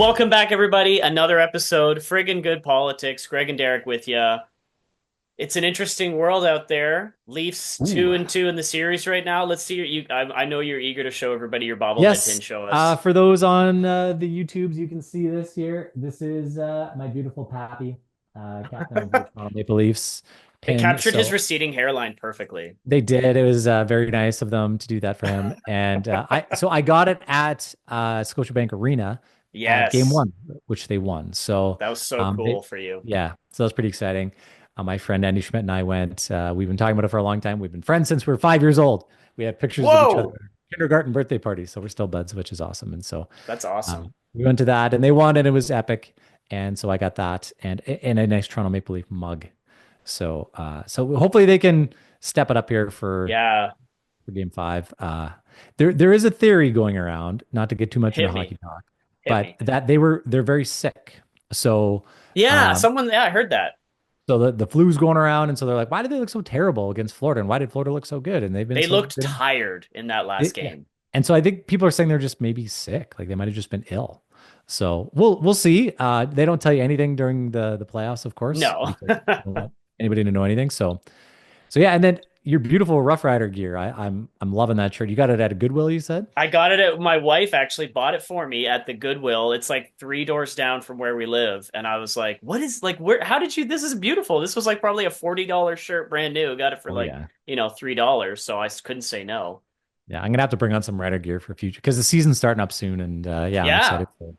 Welcome back, everybody. Another episode, Friggen Good Politics. Greg and Derek with you. It's an interesting world out there. Leafs Ooh. 2-2 in the series right now. Let's see. I know you're eager to show everybody your bobblehead pin. Yes. Show us. For those on the YouTubes, you can see this here. This is my beautiful Pappy, captain of the Toronto Maple Leafs They pin. captured his So receding hairline perfectly. they did. It was very nice of them to do that for him. And I got it at Scotiabank Arena at Game Yes, One, which they won. So that was so they cool for you. yeah, so that's pretty exciting. My friend Andy Schmidt and I went. We've been talking about it for a long time. We've been friends since we were 5 years old. We have pictures of each other Whoa, at kindergarten birthday parties, so we're still buds, which is awesome. And so that's awesome. we went to that, and they won, and it was epic. And so I got that, and a nice Toronto Maple Leaf mug. So hopefully they can step it up here Yeah, for Game Five. There is a theory going around, not to get too much into hit me, hockey talk, hit but me. that they're very sick. So Yeah, um, someone. Yeah, I heard that. so the flu's going around, and so they're like, why did they look so terrible against Florida, and why did Florida look so good? And they've been They so looked good. tired in that last Yeah. game. And so I think people are saying they're just maybe sick, like they might have just been ill. So we'll see. They don't tell you anything during the playoffs, of course, No. because they don't want anybody to know anything. So yeah, and then your beautiful Rough Rider gear. I'm loving that shirt. You got it at a Goodwill, you said? I got it at my wife actually bought it for me at the Goodwill. It's like three doors down from where we live. And I was like, what is like where how did you this is beautiful. This was like probably a $40 shirt brand new. Got it for Oh like, yeah. $3. So I couldn't say no. Yeah, I'm gonna have to bring on some Rider gear for future because the season's starting up soon, and yeah, I'm Yeah. excited for it.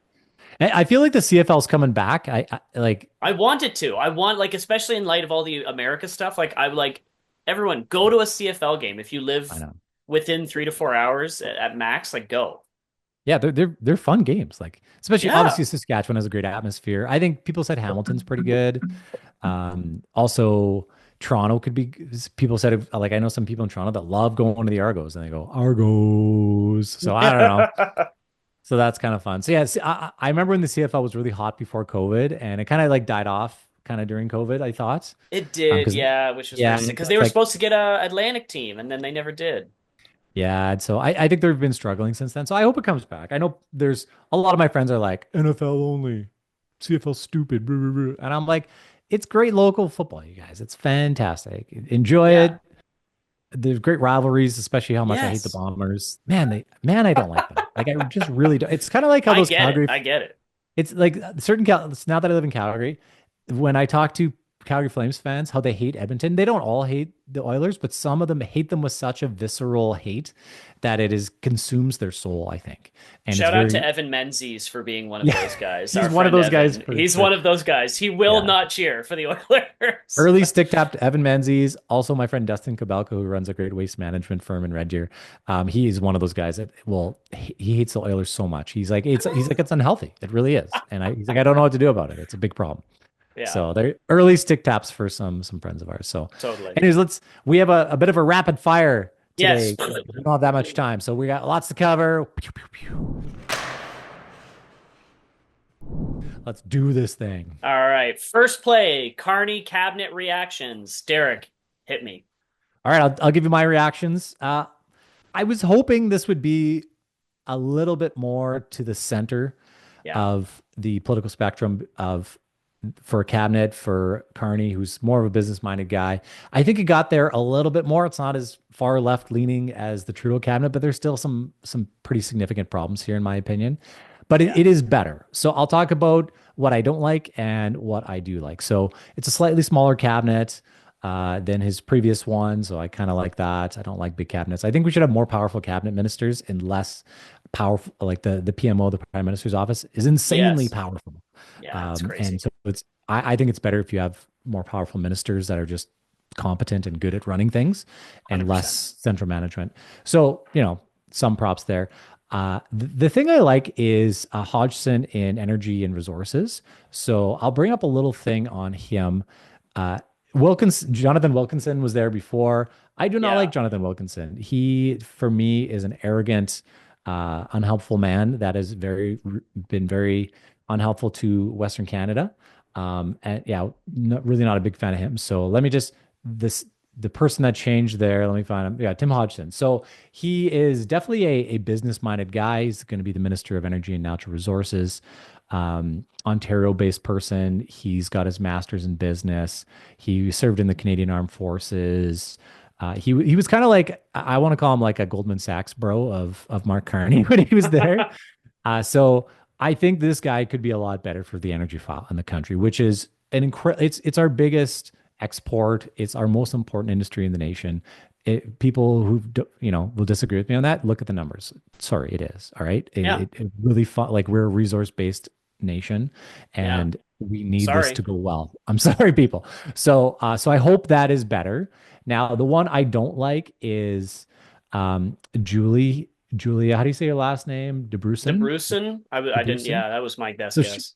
I feel like the CFL's coming back. I like. I wanted to. I want like especially in light of all the America stuff, like I would like everyone go to a CFL game if you I live know. within 3 to 4 hours at max, like go. Yeah, they're fun games. Like especially Yeah. obviously Saskatchewan has a great atmosphere. I think people said Hamilton's pretty good. Also Toronto could be. People said like I know some people in Toronto that love going to the Argos, and they go Argos. So I don't know. So that's kind of fun. So yeah, I remember when the CFL was really hot before COVID, and it kind of like died off kind of during COVID. I thought, It did, because yeah, which was very yeah, sick and because they it's were like supposed to get a Atlantic team and then they never did. yeah, and so I think they've been struggling since then. So I hope it comes back. I know there's a lot of my friends are like NFL only, CFL stupid, blah, blah, blah. And I'm like, it's great local football, you guys. It's fantastic. Enjoy Yeah. it. There's great rivalries, especially how much I hate the Yes. Bombers. Man, I don't like them. Like I just really don't. It's kind of like how I those get it. Calgary. I get it. It's like certain now that I live in Calgary, when I talk to Calgary Flames fans, how they hate Edmonton, they don't all hate the Oilers, but some of them hate them with such a visceral hate that it is consumes their soul, I think. And it's Shout out to very Evan Menzies for being one of yeah, those guys. he's Our one of friend those guys Evan. for He's sure. one of those guys. He will Yeah. not cheer for the Oilers. Early stick tap to Evan Menzies. Also, my friend Dustin Kabelko, who runs a great waste management firm in Red Deer. He is one of those guys that he hates the Oilers so much. He's like it's unhealthy. It really is. And he's like I don't know what to do about it. It's a big problem. Yeah, So they're early stick taps for some friends of ours. So, totally. anyways, we have a bit of a rapid fire Yes. today. We don't have that much time, so we got lots to cover. Pew, pew, pew. Let's do this thing. All right. First play, Carney Cabinet reactions. Derek, hit me. All right, I'll give you my reactions. I was hoping this would be a little bit more to the center Yeah. of the political spectrum of for a cabinet for Carney, who's more of a business-minded guy. I think it got there a little bit more. It's not as far left-leaning as the Trudeau cabinet, but there's still some pretty significant problems here, in my opinion. But Yeah. it is better. So I'll talk about what I don't like and what I do like. So it's a slightly smaller cabinet than his previous one. So I kind of like that. I don't like big cabinets. I think we should have more powerful cabinet ministers and less powerful, like the PMO, the Prime Minister's office, is insanely Yes. powerful. Yeah, it's And crazy. so I think it's better if you have more powerful ministers that are just competent and good at running things and less 100%. central management. So, some props there. The thing I like is Hodgson in energy and resources. So I'll bring up a little thing on him. Jonathan Wilkinson was there before. I do not like Yeah. Jonathan Wilkinson. He, for me, is an arrogant, unhelpful man that has been very unhelpful to Western Canada. And yeah, really not a big fan of him. So let me just the person that changed there. Let me find him. Yeah, Tim Hodgson. So he is definitely a business minded guy. He's going to be the Minister of Energy and Natural Resources. Ontario-based person. He's got his master's in business. He served in the Canadian Armed Forces. He was kind of like I want to call him like a Goldman Sachs bro of Mark Carney when he was there. So I think this guy could be a lot better for the energy file in the country, which is an incredible. It's our biggest export. It's our most important industry in the nation. People who will disagree with me on that. Look at the numbers. Sorry, it is all right. Yeah. It really like we're a resource based nation, Yeah. and we need this to Sorry. go well. I'm sorry, people. So I hope that is better. Now, the one I don't like is Julia. How do you say your last name? DeBrusen. DeBrusen? I didn't, DeBrusen. yeah, that was my best So she, guess.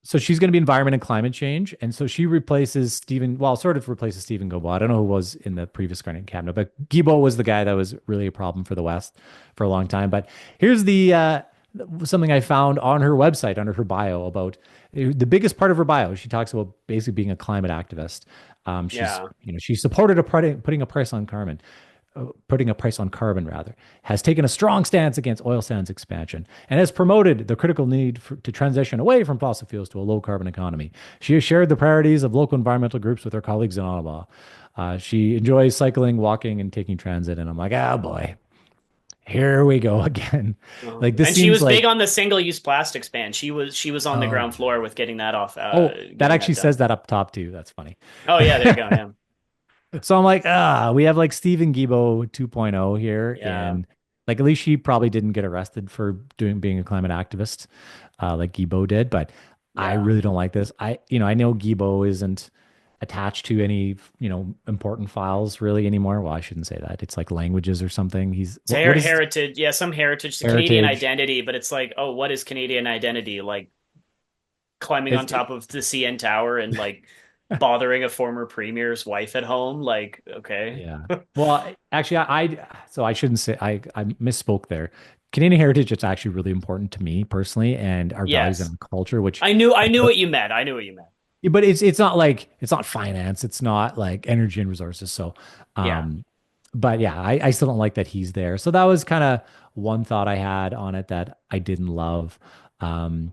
so she's going to be environment and climate change, and so she replaces Stephen. Well, sort of replaces Stephen Guilbeault. I don't know who was in the previous Carney cabinet, but Guilbeault was the guy that was really a problem for the West for a long time. But here's the something I found on her website under her bio about the biggest part of her bio. She talks about basically being a climate activist. She's Yeah. she supported putting a price on carbon putting a price on carbon rather, has taken a strong stance against oil sands expansion and has promoted the critical need to transition away from fossil fuels to a low carbon economy. She has shared the priorities of local environmental groups with her colleagues in Ottawa. She enjoys cycling, walking, and taking transit. And I'm like, oh boy, here we go again. Like this And she seems was big like, on the single-use plastics ban. She was on the ground oh, floor with getting that off, that getting that actually done. says that up top too. That's funny. Oh yeah, there you go. Yeah. So I'm like, we have like Stephen Guilbeault 2.0 here, Yeah. and like at least she probably didn't get arrested for being a climate activist, like Guilbeault did. But I Yeah. really don't like this. I know Guilbeault isn't attached to any important files really anymore. Well, I shouldn't say that. It's like languages or something. He's It's what is heritage, yeah, some heritage, the Canadian heritage? identity, but it's like, oh, what is Canadian identity? Like climbing on It's top of the CN Tower and like bothering a former premier's wife at home. Like, okay. Yeah. Well, actually, so I shouldn't say I misspoke there. Canadian heritage is actually really important to me personally, and our values and Yes. our culture, which I knew what you meant. I knew what you meant. yeah, but it's not like it's not finance, it's not like energy and resources. So, Yeah. um, but yeah, I still don't like that he's there. So that was kind of one thought I had on it that I didn't love. Um,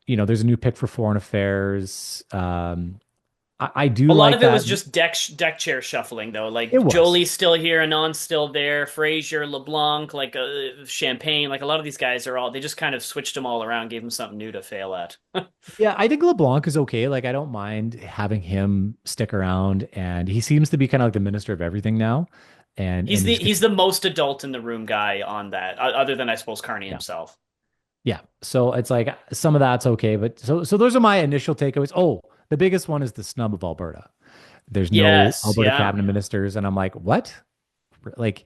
there's a new pick for foreign affairs. I do A lot like of it that. was just deck chair shuffling though. It Like was. Jolie's still here, Anon's still there, Fraser, LeBlanc, like Champagne, like a lot of these guys are all they just kind of switched them all around, gave them something new to fail at. Yeah, I think LeBlanc is okay. Like, I don't mind having him stick around, and he seems to be kind of like the minister of everything now, and He's is he's the most adult in the room guy on that, other than I suppose Carney yeah, himself. yeah. So it's like some of that's okay, but so those are my initial takeaways. Oh, the biggest one is the snub of Alberta. There's no Yes, Alberta yeah. cabinet ministers, and I'm like, what? Like,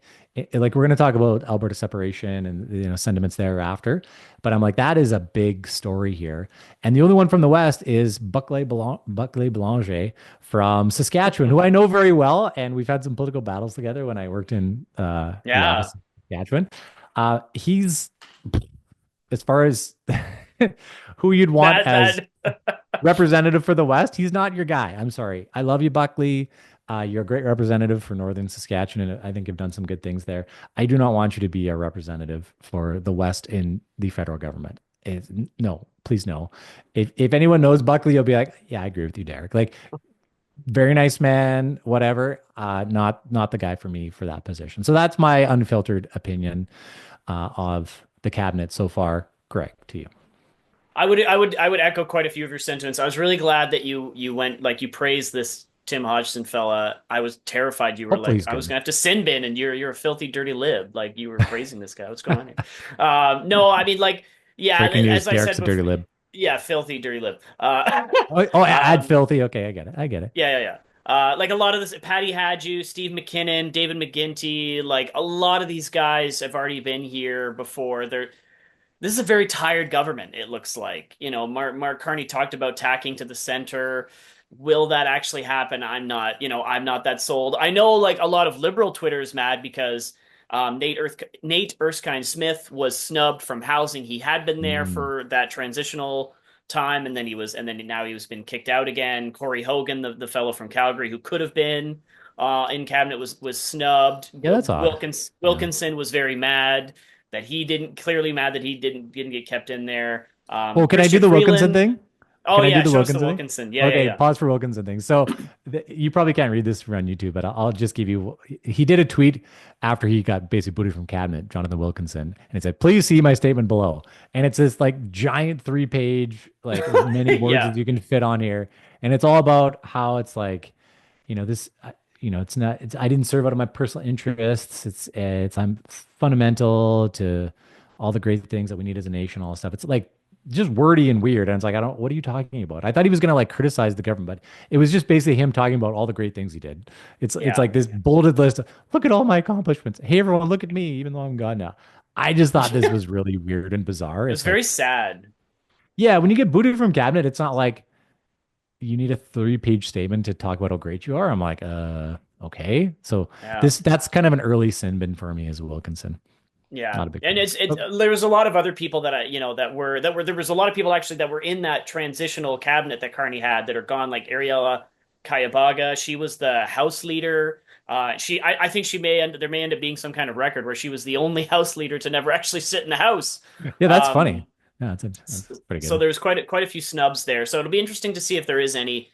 like we're going to talk about Alberta separation and sentiments thereafter, but I'm like, that is a big story here. And the only one from the West is Buckley Blanchet from Saskatchewan, who I know very well, and we've had some political battles together when I worked in the Yeah. office in Saskatchewan. He's as far as who you'd want That as that representative for the West, he's not your guy. I'm sorry. I love you, Buckley. You're a great representative for Northern Saskatchewan, and I think you've done some good things there. I do not want you to be a representative for the West in the federal government. No, please no. If anyone knows Buckley, you'll be like, yeah, I agree with you, Derek. Like, very nice man, whatever. Not the guy for me for that position. So that's my unfiltered opinion of the cabinet so far. Greg, to you. I would echo quite a few of your sentiments. I was really glad that you went like you praised this Tim Hodgson fella. I was terrified you were Hopefully like he's I was good. gonna have to sin bin and you're a filthy dirty lib. Like you were praising this guy. What's going on here? No, I mean like yeah, Breaking news: as I Derek's said a dirty before, lib. yeah, filthy dirty lib. Add Um, filthy. Okay, I get it. I get it. yeah, yeah, yeah. Like a lot of this, Patty Hadju, Steve McKinnon, David McGinty, like a lot of these guys have already been here before. This is a very tired government, it looks like. Mark Carney talked about tacking to the center. Will that actually happen? I'm not that sold. I know like a lot of liberal Twitter is mad because Nate Erskine Smith was snubbed from housing. He had been there Mm. for that transitional time, and then now he was been kicked out again. Corey Hogan, the fellow from Calgary who could have been in cabinet was snubbed. Yeah, that's odd. Yeah. Wilkinson was very mad that he didn't get kept in there. Oh, can I do Christian the Wilkinson Freeland. thing? Oh Can I do yeah, the show us the Wilkinson thing? Wilkinson. Yeah, yeah, Okay, yeah. pause for Wilkinson thing. So you probably can't read this on YouTube, but I'll just give you. He did a tweet after he got basically booted from cabinet, Jonathan Wilkinson, and it said, "Please see my statement below." And it's this like giant 3 page, like as many words Yeah. as you can fit on here, and it's all about how it's like, this. It's not. It's I didn't serve out of my personal interests. I'm fundamental to all the great things that we need as a nation, all this stuff. It's like just wordy and weird. And it's like, what are you talking about? I thought he was going to like criticize the government, but it was just basically him talking about all the great things he did. It's Yeah. like this bolded list of, look at all my accomplishments. Hey, everyone, look at me, even though I'm gone now. I just thought this It was really weird and bizarre. was It's very like, sad. yeah, when you get booted from cabinet, it's not like you need a 3 page statement to talk about how great you are. I'm like, okay. So Yeah. that's kind of an early sin bin for me as Wilkinson. Yeah. Not a big And fan. it's Oh, there was a lot of other people that that were there was a lot of people actually that were in that transitional cabinet that Carney had that are gone, like Ariella Kayabaga. She was the House leader. I think there may end up being some kind of record where she was the only House leader to never actually sit in the House. yeah, that's funny. Um, Yeah, that's pretty so good. there's quite a few snubs there. So it'll be interesting to see if there is any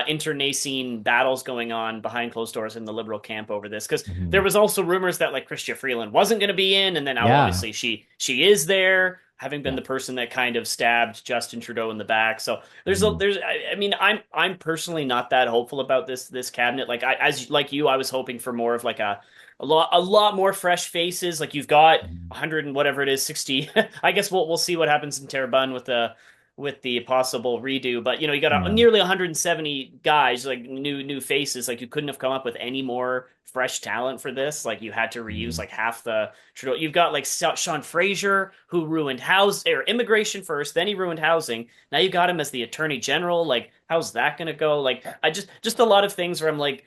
internecine battles going on behind closed doors in the liberal camp over this, because there Mhm. was also rumors that like Chrystia Freeland wasn't going to be in, and then now Yeah. obviously she is there, having been Yeah. the person that kind of stabbed Justin Trudeau in the back. So Mhm. I mean I'm personally not that hopeful about this cabinet. Like as like you, I was hoping for more of like a lot more fresh faces. Like you've got Mhm. 100 and whatever it is, 60. I guess we'll see what happens in Terrebonne with the possible redo. But you got Yeah. nearly 170 guys, like new faces. Like you couldn't have come up with any more fresh talent for this. Like you had to reuse Mhm. like half the Trudeau. You've got like Sean Fraser, who ruined house or immigration first, then he ruined housing. Now you got him as the attorney general. Like how's that gonna go? Like I just a lot of things where I'm like,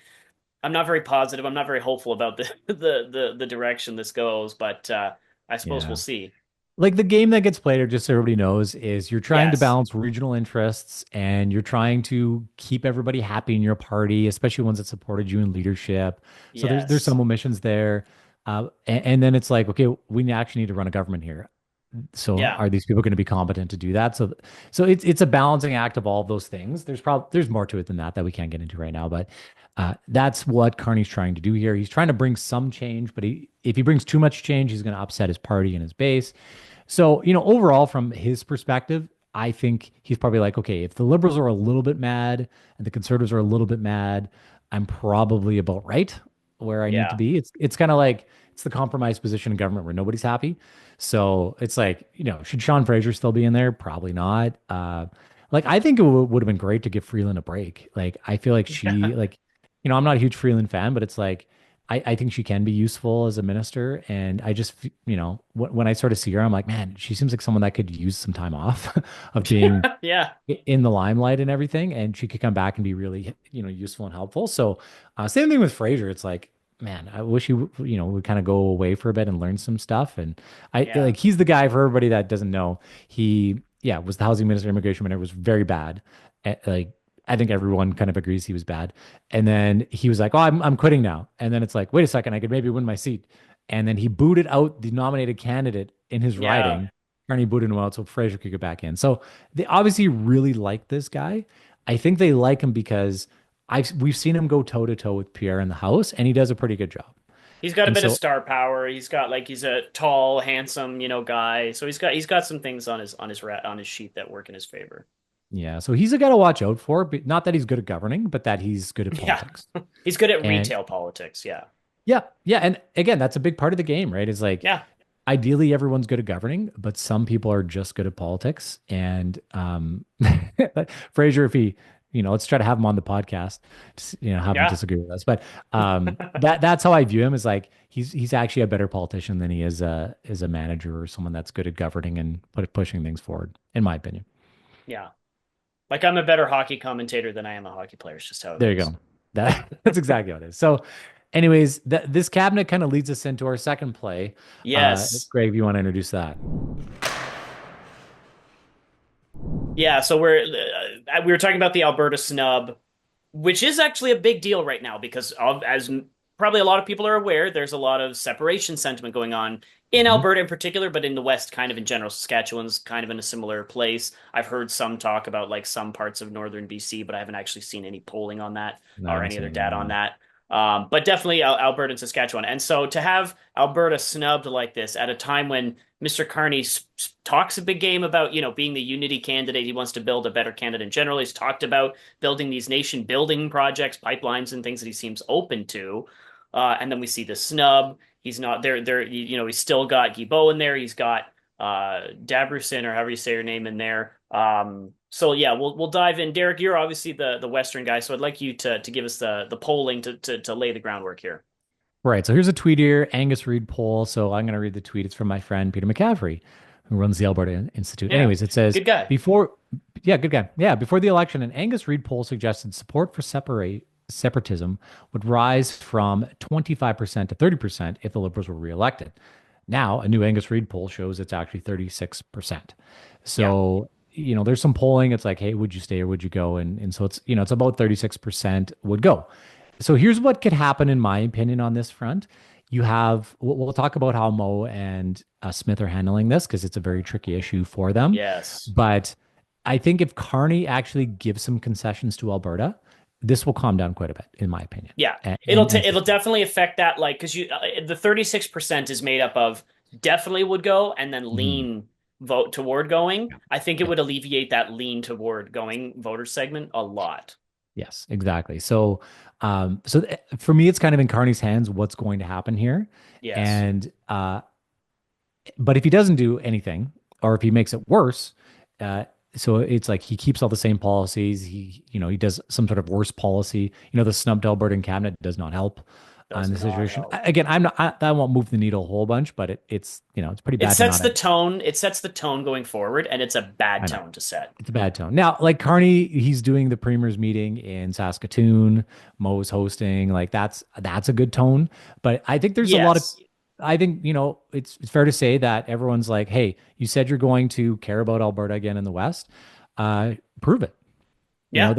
I'm not very positive. I'm not very hopeful about the direction this goes, but I suppose we'll Yeah. see. Like the game that gets played, or just so everybody knows, is you're trying to Yes. balance regional interests and you're trying to keep everybody happy in your party, especially ones that supported you in leadership. So there's Yes. some omissions there. And then it's like, okay, we actually need to run a government here. So Yeah. are these people going to be competent to do that? So it's a balancing act of all of those things. There's more to it than that we can't get into right now, but that's what Carney's trying to do here. He's trying to bring some change, but if he brings too much change, he's going to upset his party and his base. So, overall, from his perspective, I think he's probably like, okay, if the liberals are a little bit mad and the conservatives are a little bit mad, I'm probably about right where I need to Yeah. be. It's kind of like it's the compromise position in government where nobody's happy. So it's like, should Sean Fraser still be in there? Probably not. Like I think it would have been great to give Freeland a break. Like I feel like she Yeah. like, I'm not a huge Freeland fan, but it's like I think she can be useful as a minister. And I just, when I sort of see her, I'm like, man, she seems like someone that could use some time off of being Yeah. in the limelight and everything. And she could come back and be really, useful and helpful. So, same thing with Fraser. It's like, man, I wish he, would kind of go away for a bit and learn some stuff. And Yeah. like, he's the guy for everybody that doesn't know. He, yeah, was the housing minister, immigration minister, was very bad. Like, I think everyone kind of agrees he was bad. And then he was like, "Oh, I'm quitting now." And then it's like, "Wait a second, I could maybe win my seat." And then he booted out the nominated candidate in his Yeah. riding. Carney booted him out so Fraser could get back in. So they obviously really like this guy. I think they like him because we've seen him go toe to toe with Pierre in the House, and he does a pretty good job. He's got a And bit of so star power. He's a tall, handsome, guy. So he's got some things on his sheet that work in his favor. yeah, so he's a guy to watch out for, but not that he's good at governing, but that he's good at Yeah. politics. He's good at And retail politics. Yeah. yeah, yeah, and again, that's a big part of the game, right? Is like Yeah. ideally everyone's good at governing, but some people are just good at politics. And Fraser, if he, let's try to have him on the podcast, have him Yeah. disagree with us. But that's how I view him, is like he's actually a better politician than he is a manager or someone that's good at governing and pushing things forward, in my opinion. Yeah. Like I'm a better hockey commentator than I am a hockey player. It's just how it There you goes. go. That's exactly what it is. So, anyways, this cabinet kind of leads us into our second play. Yes. Greg, if you want to introduce that. Yeah. So we were talking about the Alberta snub, which is actually a big deal right now because as probably a lot of people are aware, there's a lot of separation sentiment going on in Mhm. Alberta in particular, but in the West, kind of in general, Saskatchewan's kind of in a similar place. I've heard some talk about like some parts of northern BC, but I haven't actually seen any polling on that No, I or haven't any seen other anything data on on that. that. But definitely Alberta and Saskatchewan. And so to have Alberta snubbed like this at a time when Mr. Carney talks a big game about, being the unity candidate, he wants to build a better Canada in general. He's talked about building these nation building projects, pipelines, and things that he seems open to. And then we see the snub. He's not there. He's still got Guilbeault in there. He's got Dabrusin, or however you say your name, in there. So yeah, we'll dive in. Derek, you're obviously the Western guy, so I'd like you to give us the polling to lay the groundwork here. Right. So here's a tweet here, Angus Reid poll. So I'm going to read the tweet. It's from my friend Peter McCaffrey, who runs the Alberta Institute. Yeah, Anyways, it says good guy. before, yeah, good guy. Yeah, before the election, an Angus Reid poll suggested support for separatism would rise from 25% to 30% if the Liberals were reelected. Now, a new Angus Reid poll shows it's actually 36%. Yeah, So, there's some polling. It's like, hey, would you stay or would you go? And so it's about 36% would go. So here's what could happen, in my opinion, on this front. We'll talk about how Mo and Smith are handling this because it's a very tricky issue for them. yes. But I think if Carney actually gives some concessions to Alberta, this will calm down quite a bit, in my opinion. Yeah, And, it'll and, ta and it'll definitely affect that. Like, because the 36% is made up of definitely would go and then Mhm. lean vote toward going. Yeah. I think it Yeah. would alleviate that lean toward going voter segment a lot. Yes, exactly. So for me, it's kind of in Carney's hands what's going to happen here. Yes. And but if he doesn't do anything, or if he makes it worse, uh, so it's like he keeps all the same policies. He does some sort of worse policy. The snubbed Albertan cabinet does not help Does in the not situation. help. Again, that won't move the needle a whole bunch, but it's pretty It bad to sets not the have. tone. It sets the tone going forward, and it's a bad I know tone to set. it's a bad tone. Now, like Carney, he's doing the premier's meeting in Saskatoon. Mo's hosting. Like that's a good tone. But I think there's a lot of Yes. I think, it's fair to say that everyone's like, hey, you said you're going to care about Alberta again in the West. Prove it. Yeah.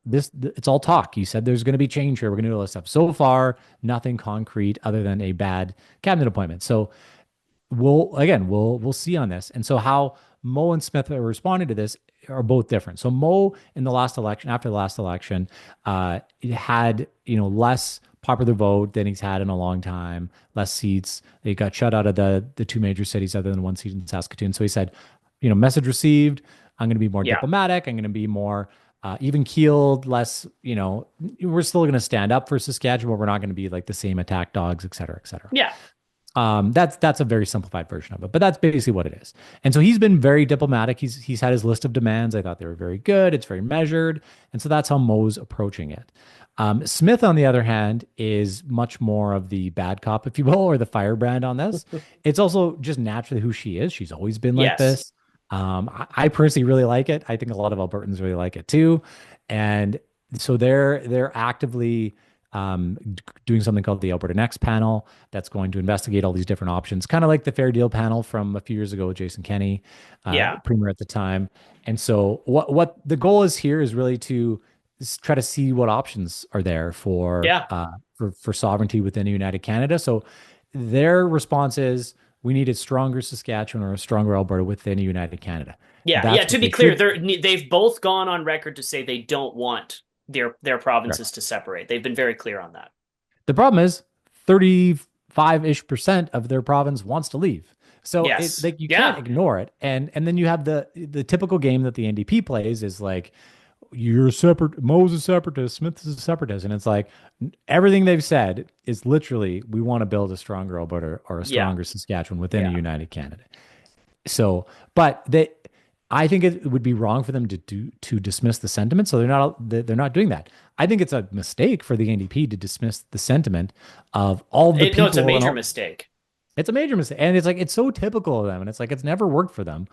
It's all talk. You said there's going to be change here. We're going to do all this stuff. So far, nothing concrete other than a bad cabinet appointment. So we'll see on this. And so how Mo and Smith are responding to this are both different. So Mo in the last election, after the last election, had less popular vote than he's had in a long time, less seats. They got shut out of the two major cities other than one seat in Saskatoon. So he said, message received. I'm going to be more Yeah. diplomatic. I'm going to be more even keeled, less, we're still going to stand up for Saskatchewan, but we're not going to be like the same attack dogs, et cetera, et cetera. Yeah. That's a very simplified version of it, but that's basically what it is. And so he's been very diplomatic. He's had his list of demands. I thought they were very good. It's very measured, and so that's how Mo's approaching it. Smith, on the other hand, is much more of the bad cop, if you will, or the firebrand on this. It's also just naturally who she is. She's always been like Yes. this. I personally really like it. I think a lot of Albertans really like it too, and so they're actively doing something called the Alberta Next panel that's going to investigate all these different options, kind of like the Fair Deal panel from a few years ago with Jason Kenney, Yeah. premier at the time. And so what the goal is here is really to try to see what options are there Yeah. for sovereignty within a united Canada. So their response is we need a stronger Saskatchewan or a stronger Alberta within a united Canada. Yeah. Yeah. That's To what be they clear, should. they've both gone on record to say they don't want their Correct. provinces to separate. They've been very clear on that. The problem is 35-ish% of their province wants to leave. So Yes. like you can't Yeah. ignore it. And then you have the typical game that the NDP plays is like you're separate, Mo's a separatist, Smith is a separatist. And it's like everything they've said is literally we want to build a stronger Alberta or a Yeah. stronger Saskatchewan within a Yeah. united Canada. So, but I think it would be wrong for them to dismiss the sentiment. So they're not doing that. I think it's a mistake for the NDP to dismiss the sentiment of all the No, it's a people and major all. mistake. It's a major mistake, and it's like it's so typical of them, and it's like it's never worked for them.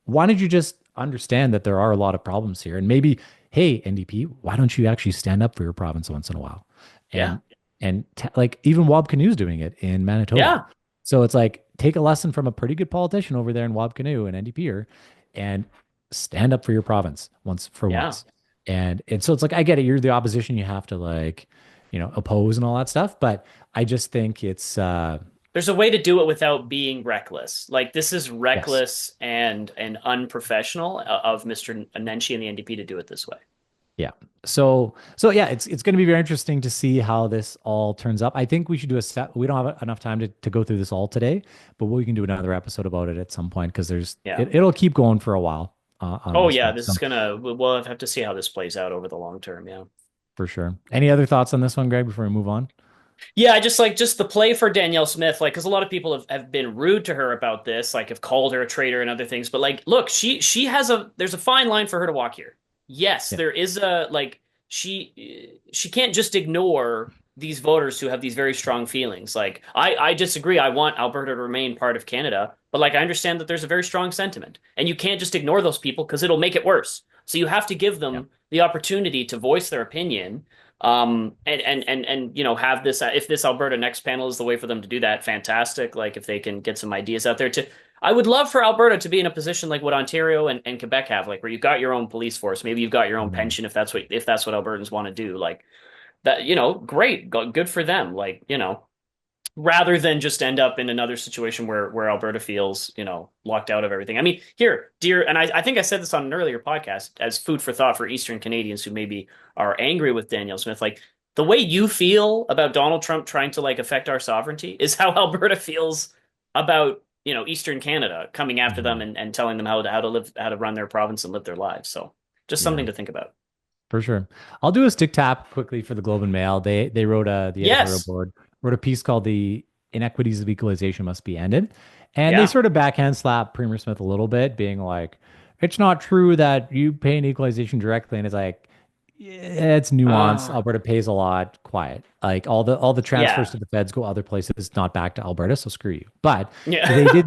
Why don't you just understand that there are a lot of problems here, and maybe, hey, NDP, why don't you actually stand up for your province once in a while, Yeah. and like even Wab Kinu's doing it in Manitoba. Yeah. So it's like take a lesson from a pretty good politician over there in Wab Kinu, an NDPer, and stand up for your province once for Yeah. once. And so it's like I get it, you're the opposition, you have to like, oppose and all that stuff, but I just think it's there's a way to do it without being reckless. Like this is Yes. reckless and unprofessional of Mr. Nenshi and the NDP to do it this way. Yeah. So yeah, it's going to be very interesting to see how this all turns up. I think we should do a set. We don't have enough time to go through this all today, but we can do another episode about it at some point because Yeah. it'll keep going for a while on Oh this yeah, one. this is So gonna. We'll have to see how this plays out over the long term. Yeah. for sure. Any other thoughts on this one, Greg, before we move on? Yeah, I just like just the play for Danielle Smith, like because a lot of people have been rude to her about this, like have called her a traitor and other things. But like, look, she has a there's a fine line for her to walk here. Yes, Yeah. there is a like she can't just ignore these voters who have these very strong feelings. Like I disagree. I want Alberta to remain part of Canada, but like I understand that there's a very strong sentiment, and you can't just ignore those people because it'll make it worse. So you have to give Yeah. them the opportunity to voice their opinion and you know have this if this Alberta Next panel is the way for them to do that, fantastic. Like if they can get some ideas out there to I would love for Alberta to be in a position like what Ontario and Quebec have, like where you've got your own police force, maybe you've got your own Mhm. pension if that's what Albertans want to do, like that, you know, great, good for them. Like, you know, rather than just end up in another situation where Alberta feels, you know, locked out of everything. I mean, here, dear, and I think I said this on an earlier podcast as food for thought for Eastern Canadians who maybe are angry with Danielle Smith. Like the way you feel about Donald Trump trying to like affect our sovereignty is how Alberta feels about, you know, Eastern Canada coming after them Mhm. and telling them how to live, how to run their province and live their lives. So just Yeah, something to think about. for sure. I'll do a stick tap quickly for the Globe and Mail. They wrote the editorial Yes. board wrote a piece called "The Inequities of Equalization Must Be Ended," and they Yeah. sort of backhand slap Premier Smith a little bit, being like, "It's not true that you pay an equalization directly," and it's like, yeah, it's nuance. Uh, Alberta pays a lot. Quiet. Like all the transfers yeah. to the feds go other places, not back to Alberta. So screw you. But they Yeah. did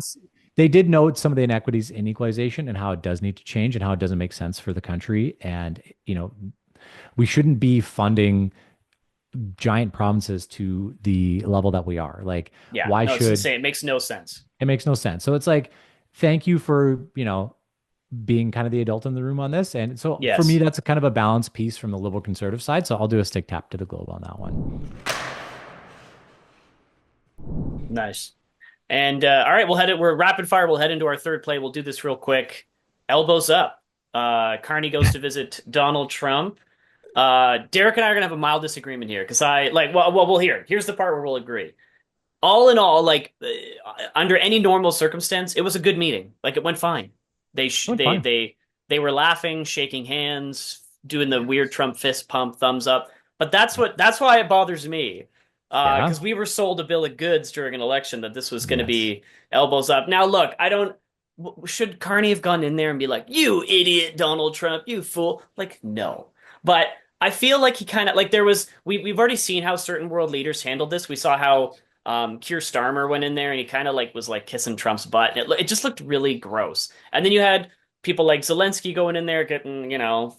they did note some of the inequities in equalization and how it does need to change and how it doesn't make sense for the country. And we shouldn't be funding giant provinces to the level that we are. Like, Yeah. why No, it's should insane. It makes no sense. it makes no sense? So it's like, thank you for being kind of the adult in the room on this. And so for me, Yes. that's a kind of a balanced piece from the liberal conservative side. So I'll do a stick tap to the Globe on that one. Nice. And all right, we're rapid fire. We'll head into our third play. We'll do this real quick. Elbows up. Carney goes to visit Donald Trump. Derek and I are gonna have a mild disagreement here because I like well here's the part where we'll agree. All in all, like under any normal circumstance, it was a good meeting. Like it went fine. They sh Oh, fine. they were laughing, shaking hands, doing the weird Trump fist pump, thumbs up. But that's why it bothers me. Yeah. Because we were sold a bill of goods during an election that this was going to Yes. be elbows up. Now, look, I don't. Should Carney have gone in there and be like, "You idiot, Donald Trump, you fool"? Like, no. But I feel like he kind of like there was we've already seen how certain world leaders handled this. We saw how Keir Starmer went in there and he kind of like was like kissing Trump's butt. It just looked really gross. And then you had people like Zelensky going in there getting, you know,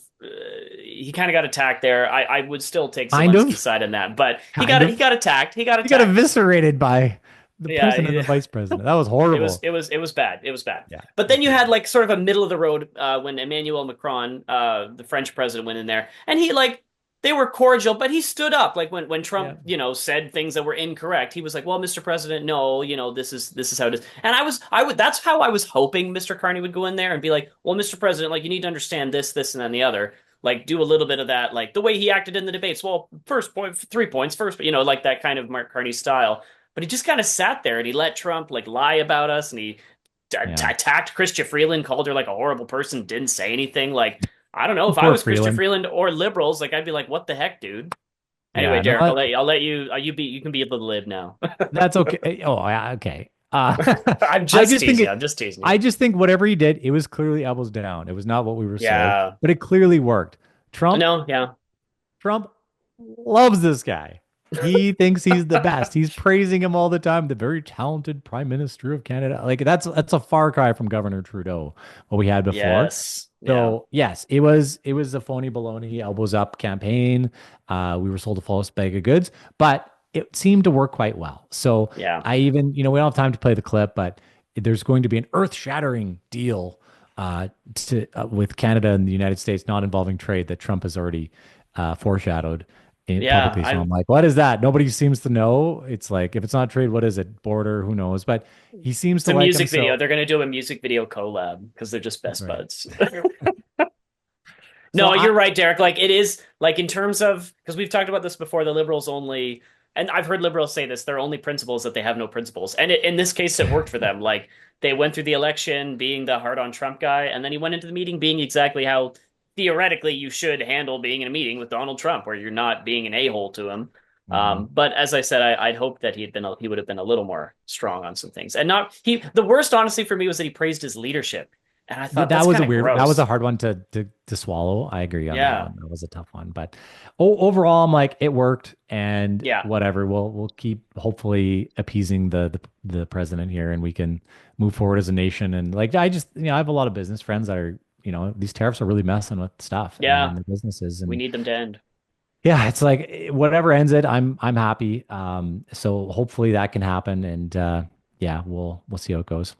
he kind of got attacked there. I would still take Kind Zelensky's of. side in that, but Kind he of. got attacked. He got You got attacked. eviscerated by the Yeah, president and the vice president. That was horrible. it was bad. It was bad. Yeah, But it was then you pretty had bad. like sort of a middle of the road when Emmanuel Macron, the French president, went in there, and he like they were cordial, but he stood up like when Yeah. Trump you know said things that were incorrect. He was like, "Well, Mr. President, no, you know this is how it is." And I would that's how I was hoping Mr. Carney would go in there and be like, "Well, Mr. President, like you need to understand this, and then the other." Like do a little bit of that, like the way he acted in the debates. Well, first point, 3 points first, you know, like that kind of Mark Carney style. But he just kind of sat there and he let Trump like lie about us and he Yeah. attacked Chrystia Freeland, called her like a horrible person, didn't say anything. Like, I don't know if I Poor was Chrystia Freeland. Freeland or liberals, like I'd be like, what the heck, dude? Anyway, Yeah, no, Derek, I'll let you you can be able to live now. that's okay. Oh, yeah, okay. I'm I just just think teasing it. you. I'm just teasing you. I just think whatever he did, it was clearly elbows down. It was not what we were sold, Yeah. but it clearly worked. Trump, No, yeah. Trump loves this guy. He thinks he's the best. He's praising him all the time. The very talented Prime Minister of Canada. Like that's a far cry from Governor Trudeau, what we had before. Yes. Yeah. So yes, it was a phony baloney elbows up campaign. We were sold a false bag of goods, but it seemed to work quite well. So Yeah. I even, we don't have time to play the clip, but there's going to be an earth-shattering deal with Canada and the United States not involving trade that Trump has already foreshadowed. Yeah, publicly. So I I'm like, what is that? Nobody seems to know. It's like, if it's not trade, what is it? Border, who knows? But he seems it's to a like him. music video. So They're gonna do a music video collab because they're just best right. buds. So No, I you're right, Derek. Like it is like in terms of because we've talked about this before, the liberals only and I've heard liberals say this, their only principle is that they have no principles. And in this case it worked for them. Like they went through the election being the hard on Trump guy, and then he went into the meeting being exactly how theoretically you should handle being in a meeting with Donald Trump, where you're not being an a-hole to him. Mhm. But as I said, I'd hoped that he would have been a little more strong on some things. And not he the worst honestly for me was that he praised his leadership. And I thought That that's was kind a of weird, that was a gross. hard one to swallow. I agree on that Yeah. one. That was a tough one, but overall, I'm like, it worked, and Yeah. whatever. We'll keep hopefully appeasing the president here, and we can move forward as a nation. And like, I just, I have a lot of business friends that are, these tariffs are really messing with stuff Yeah. and the businesses, We and need them to end. yeah, it's like whatever ends it, I'm happy. So hopefully that can happen, and yeah, we'll see how it goes.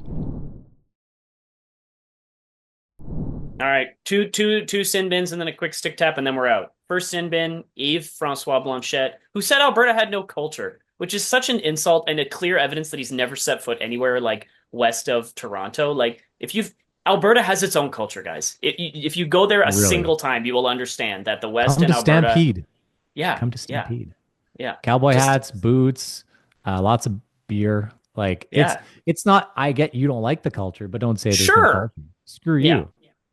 All right. Two sin bins and then a quick stick tap, and then we're out. First sin bin, Yves Francois Blanchet, who said Alberta had no culture, which is such an insult and a clear evidence that he's never set foot anywhere like west of Toronto. Like, if you've Alberta has its own culture, guys. If you go there a Really, single time, you will understand that the West come and to Alberta, Stampede. yeah, Come to yeah, Stampede. yeah, Cowboy just hats, boots, lots of beer. Like it's yeah, it's not. I get you don't like the culture, but don't say there's no sure, culture. Screw yeah, you.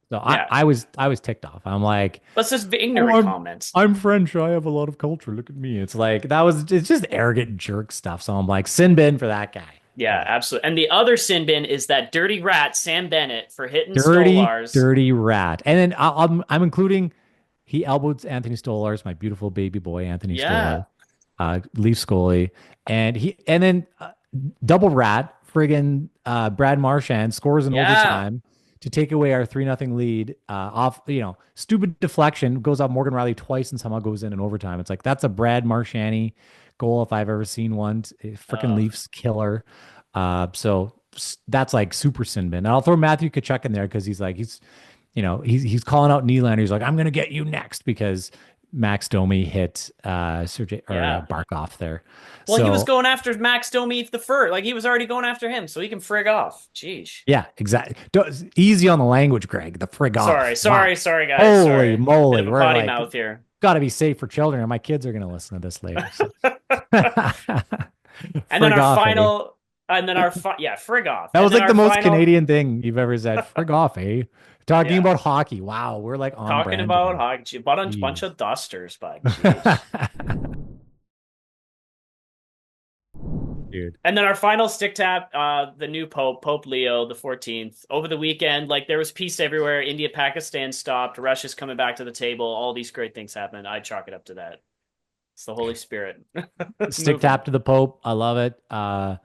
So I yeah. I was I was ticked off. I'm like, That's just oh, ignorant comments. I'm French. I have a lot of culture. Look at me. It's like it's just arrogant jerk stuff. So I'm like, sin bin for that guy. Yeah, Like absolutely. And the other sin bin is that dirty rat Sam Bennet for hitting dirty, Stolarz. dirty rat. And then I'm including he elbowed Anthony Stolarz, my beautiful baby boy Anthony Yeah. Stolarz, Leaf goalie, and then double rat friggin' Brad Marchand scores in Yeah. overtime to take away our 3-0 lead off, stupid deflection goes off Morgan Riley twice and somehow goes in overtime. It's like that's a Brad Marchand goal if I've ever seen one. Freaking Uh, Leafs killer. So that's like super sin bin. And I'll throw Matthew Kachuk in there because he's calling out Nylander. He's like, I'm gonna get you next because Max Domi hit Sergey or yeah. Barkov there. Well, he was So going after Max Domi the fur. Like he was already going after him, so he can frig off. Jeez. yeah, exactly. Easy on the language, Greg. The frig Sorry, off. Wow. sorry, guys. Holy Sorry. Bit moly. of a We're potty like, mouth here. got to be safe for children, and my kids are going to listen to this later. So. And then Frig our off, eh? final, and then yeah, frig off. That And was then like our the most final, Canadian thing you've ever said. Frig off, eh? Talking yeah, about hockey. Wow, we're like on talking brand about today. hockey, bunch Jeez. of dusters, but jeez. Dude. And then our final stick tap, the new Pope, Pope Leo the 14th. Over the weekend, like there was peace everywhere. India, Pakistan stopped. Russia's coming back to the table. All these great things happened. I chalk it up to that. It's the Holy Spirit Stick moving. tap to the Pope. I love it. Our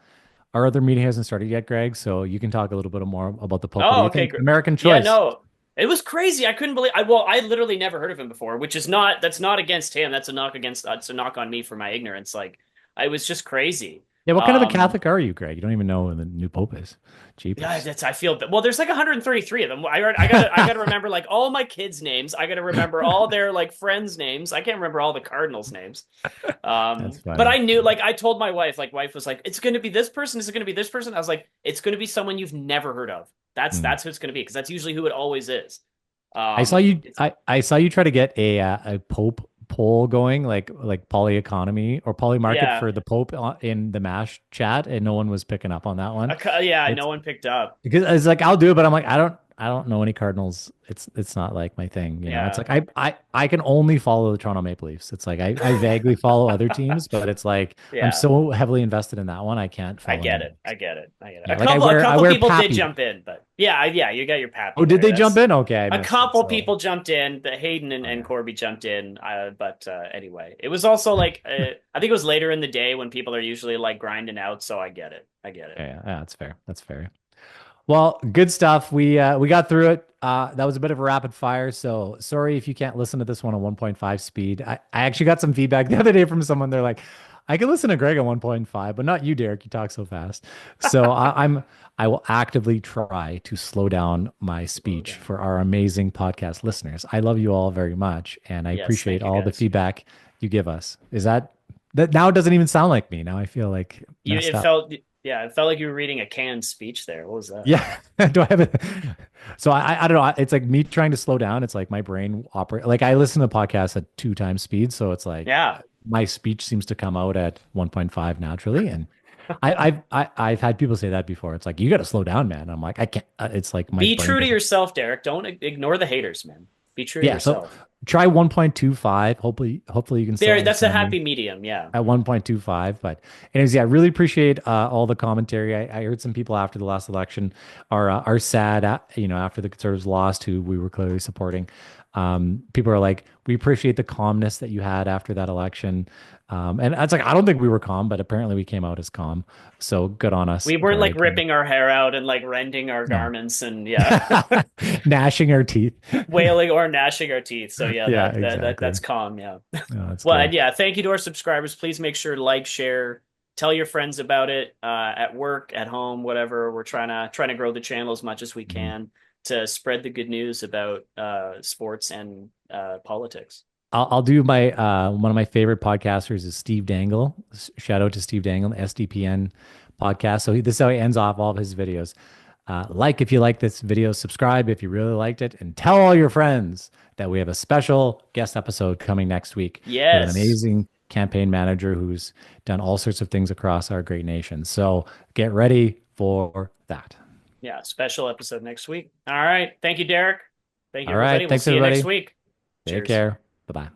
other meeting hasn't started yet, Greg, so you can talk a little bit more about the Pope. What do Oh, you okay, think? great. American Yeah, choice. no, it was crazy. I couldn't believe. I literally never heard of him before, which is that's not against him. That's a knock against. It's a knock on me for my ignorance. Like, I was just crazy. Yeah, what kind of a Um, Catholic are you, Greg? You don't even know who the new Pope is. Yeah, Jeepers. that's I feel well. There's like 133 of them. I gotta remember like all my kids' names. I gotta remember all their like friends' names. I can't remember all the cardinals' names. That's But funny. I knew like I told my wife. Like wife was like, "It's gonna be this person. Is it gonna be this person?" I was like, "It's gonna be someone you've never heard of. Hmm. That's who it's gonna be because that's usually who it always is." I saw you. It's I saw you try to get a Pope poll going, like poly economy or poly market yeah, for the Pope in the Mash chat, and no one was picking up on that one. yeah. It's No one picked up. because it's like I'll do it, but I'm like I don't know any Cardinals. It's not like my thing, you know. It's Yeah, like I can only follow the Toronto Maple Leafs. It's like I vaguely follow other teams, but it's like I'm yeah. so heavily invested in that one I can't I follow get anyone it. I else. get it. I get it. Yeah, like A I couple wear people did Pappy. jump in, but yeah, you got your Oh, Pappy did there. they jump That's in? Okay, I a missed it. couple So people jumped in. The Hayden oh and yeah. Corby jumped in. But anyway, it was also like I think it was later in the day when people are usually like grinding out. So I get it. I get it. Yeah, yeah, that's fair. That's fair. Well, good stuff. We got through it. That was a bit of a rapid fire, so sorry if you can't listen to this one on 1.5 speed. I actually got some feedback the other day from someone. They're like, I can listen to Greg on 1.5, but not you, Derek. You talk so fast. So I will actively try to slow down my Slow speech down. for our amazing podcast listeners. I love you all very much, and I Yes, appreciate thank you all the guys. feedback you give us. Is that now it doesn't even sound like me. Now I feel like You messed it up. felt yeah, it felt like you were reading a canned speech there. What was that? Yeah. Do I have it? So I don't know. It's like me trying to slow down. It's like my brain operate like I listen to podcasts at 2 times speed. So it's like Yeah. my speech seems to come out at 1.5 naturally. And I've had people say that before. It's like you got to slow down, man. I'm like I can't. It's like my Be brain true to doesn't. yourself, Derek. Don't ignore the haters, man. Be true to Yeah. So yourself. try 1.25. Hopefully you can still There, that's a understand me happy medium. Yeah. at 1.25. But anyways, yeah, I really appreciate all the commentary. I heard some people after the last election are sad, after the Conservatives lost, who we were clearly supporting. People are like, we appreciate the calmness that you had after that election. And it's like, I don't think we were calm, but apparently we came out as calm. So good on us We weren't for like it. ripping our hair out and like rending our No, garments and yeah, gnashing our teeth. wailing or gnashing our teeth. So yeah, Yeah, that's exactly. calm. Yeah. No, that's Well, good. and yeah, thank you to our subscribers. Please make sure to like, share, tell your friends about it at work, at home, whatever. We're trying to grow the channel as much as we Mhm. can to spread the good news about sports and politics. I'll do my one of my favorite podcasters is Steve Dangle. Shout out to Steve Dangle, SDPN podcast. So this is how he ends off all of his videos. Like if you like this video, subscribe if you really liked it, and tell all your friends that we have a special guest episode coming next week with an Yes. amazing campaign manager who's done all sorts of things across our great nation. So get ready for that. Yeah, special episode next week. All right. Thank you, Derek. Thank you, All everybody. right. We'll Thanks, see you next everybody. week. Take Cheers. care. Bye bye.